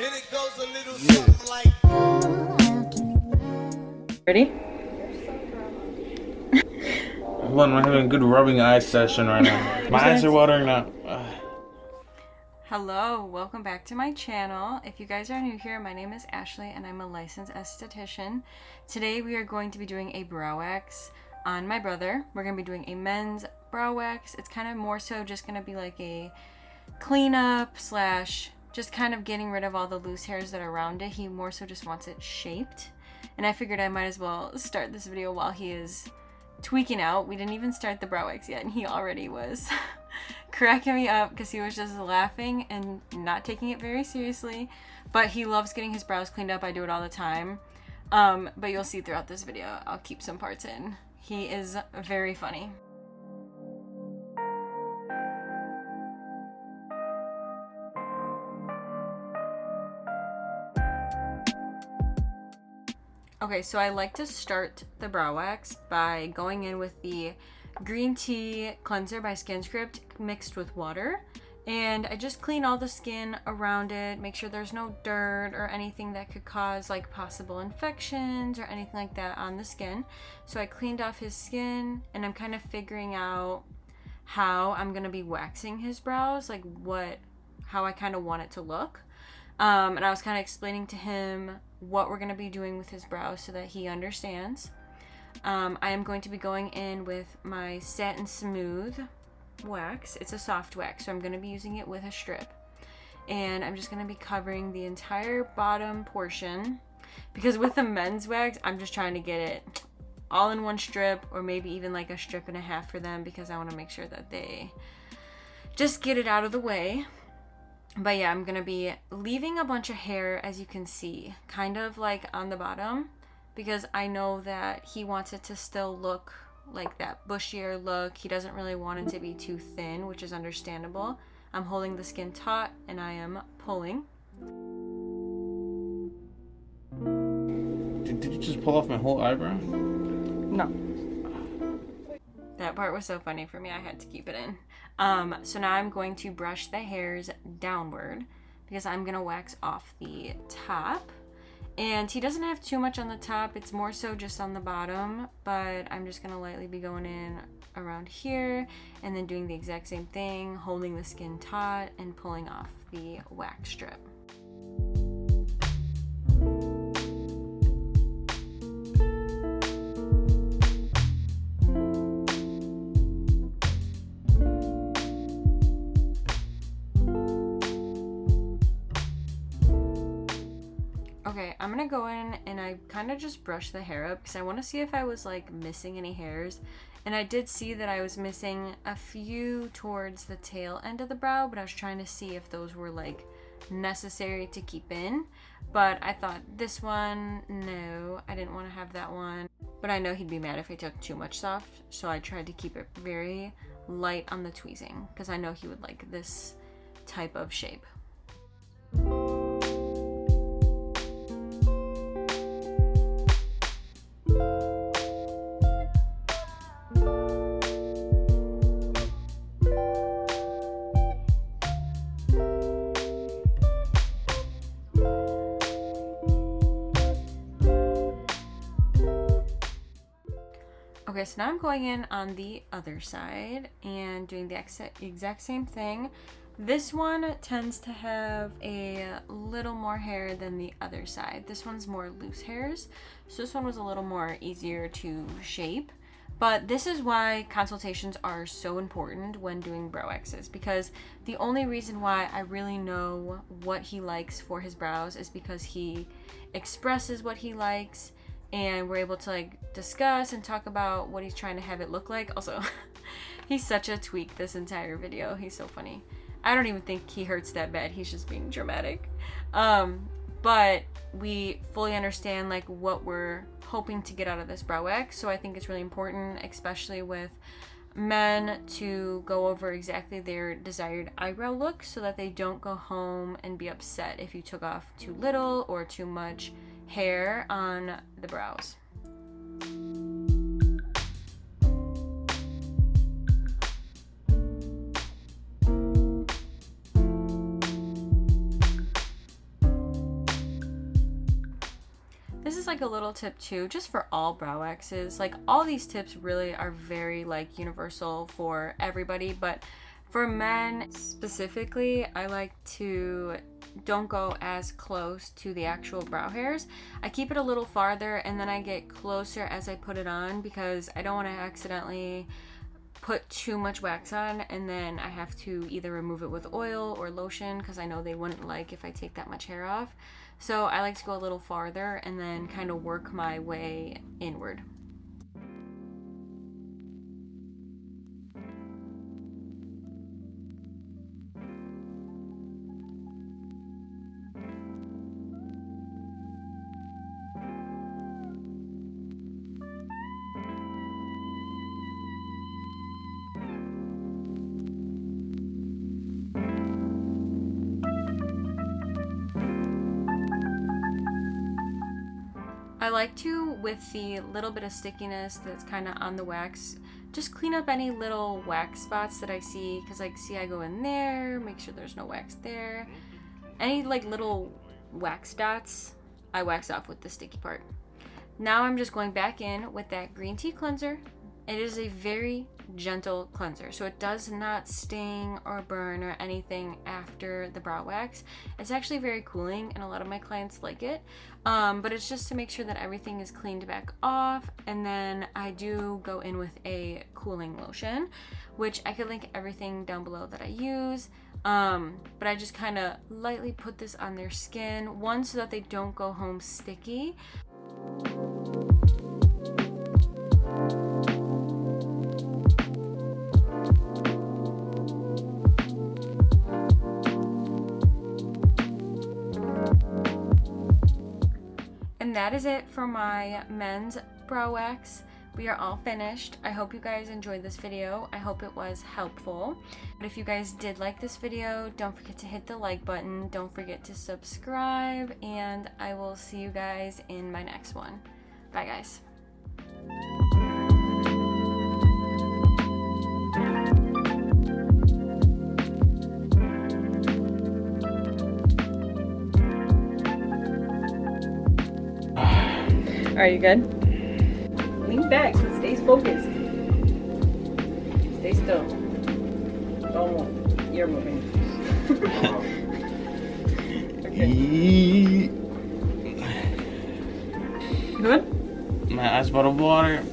And it goes a little something like. Ready? Hold on, I'm having a good rubbing eyes session right now. My eyes are watering now. Hello, welcome back to my channel. If you guys are new here, my name is Ashley and I'm a licensed esthetician. Today we are going to be doing a brow wax on my brother. We're going to be doing a men's brow wax. It's kind of more so just going to be like a cleanup slash just kind of getting rid of all the loose hairs that are around it. He more so just wants it shaped. And I figured I might as well start this video while he is tweaking out. We didn't even start the brow wax yet and he already was cracking me up because he was just laughing and not taking it very seriously. But he loves getting his brows cleaned up. I do it all the time. But you'll see throughout this video, I'll keep some parts in. He is very funny. Okay, so I like to start the brow wax by going in with the green tea cleanser by SkinScript mixed with water. And I just clean all the skin around it, make sure there's no dirt or anything that could cause like possible infections or anything like that on the skin. So I cleaned off his skin and I'm kind of figuring out how I'm gonna be waxing his brows, like how I kind of want it to look. And I was kind of explaining to him what we're going to be doing with his brows so that he understands. I am going to be going in with my Satin Smooth wax. It's a soft wax, so I'm going to be using it with a strip. And I'm just going to be covering the entire bottom portion. Because with the men's wax, I'm just trying to get it all in one strip, or maybe even like a strip and a half for them, because I want to make sure that they just get it out of the way. But yeah, I'm gonna be leaving a bunch of hair, as you can see, kind of like on the bottom, because I know that he wants it to still look like that bushier look. He doesn't really want it to be too thin, which is understandable. I'm holding the skin taut and I am pulling. Did you just pull off my whole eyebrow? No. That part was so funny for me, I had to keep it in. So now I'm going to brush the hairs downward because I'm gonna wax off the top. And he doesn't have too much on the top, it's more so just on the bottom, but I'm just gonna lightly be going in around here and then doing the exact same thing, holding the skin taut and pulling off the wax strip. Okay, I'm gonna go in and I kind of just brush the hair up because I want to see if I was like missing any hairs. And I did see that I was missing a few towards the tail end of the brow, but I was trying to see if those were like necessary to keep in. But I thought this one, no, I didn't want to have that one. But I know he'd be mad if I took too much soft, so I tried to keep it very light on the tweezing because I know he would like this type of shape. Okay, so now I'm going in on the other side and doing the exact same thing. This one tends to have a little more hair than the other side. This one's more loose hairs, so this one was a little more easier to shape. But this is why consultations are so important when doing brow waxes, because the only reason why I really know what he likes for his brows is because he expresses what he likes and we're able to like discuss and talk about what he's trying to have it look like. Also, he's such a tweak this entire video. He's so funny. I don't even think he hurts that bad. He's just being dramatic. But we fully understand like what we're hoping to get out of this brow wax. So I think it's really important, especially with men, to go over exactly their desired eyebrow look so that they don't go home and be upset if you took off too little or too much hair on the brows. This is like a little tip too, just for all brow waxes. Like all these tips really are very like universal for everybody, but for men specifically, I like to don't go as close to the actual brow hairs. I keep it a little farther and then I get closer as I put it on because I don't want to accidentally put too much wax on and then I have to either remove it with oil or lotion because I know they wouldn't like if I take that much hair off. So I like to go a little farther and then kind of work my way inward. I like to, with the little bit of stickiness that's kind of on the wax, just clean up any little wax spots that I see, because like see I go in there, make sure there's no wax there. Any like little wax dots, I wax off with the sticky part. Now I'm just going back in with that green tea cleanser. It is a very gentle cleanser, so it does not sting or burn or anything after the brow wax. It's actually very cooling and a lot of my clients like it, but it's just to make sure that everything is cleaned back off. And then I do go in with a cooling lotion, which I could link everything down below that I use, but I just kind of lightly put this on their skin, one, so that they don't go home sticky. And that is it for my men's brow wax. We are all finished. I hope you guys enjoyed this video. I hope it was helpful. But if you guys did like this video, don't forget to hit the like button. Don't forget to subscribe, and I will see you guys in my next one. Bye guys. Are you good? Lean back so it stays focused. Stay still. Don't move. You're moving. Okay. Good? My ice bottle of water.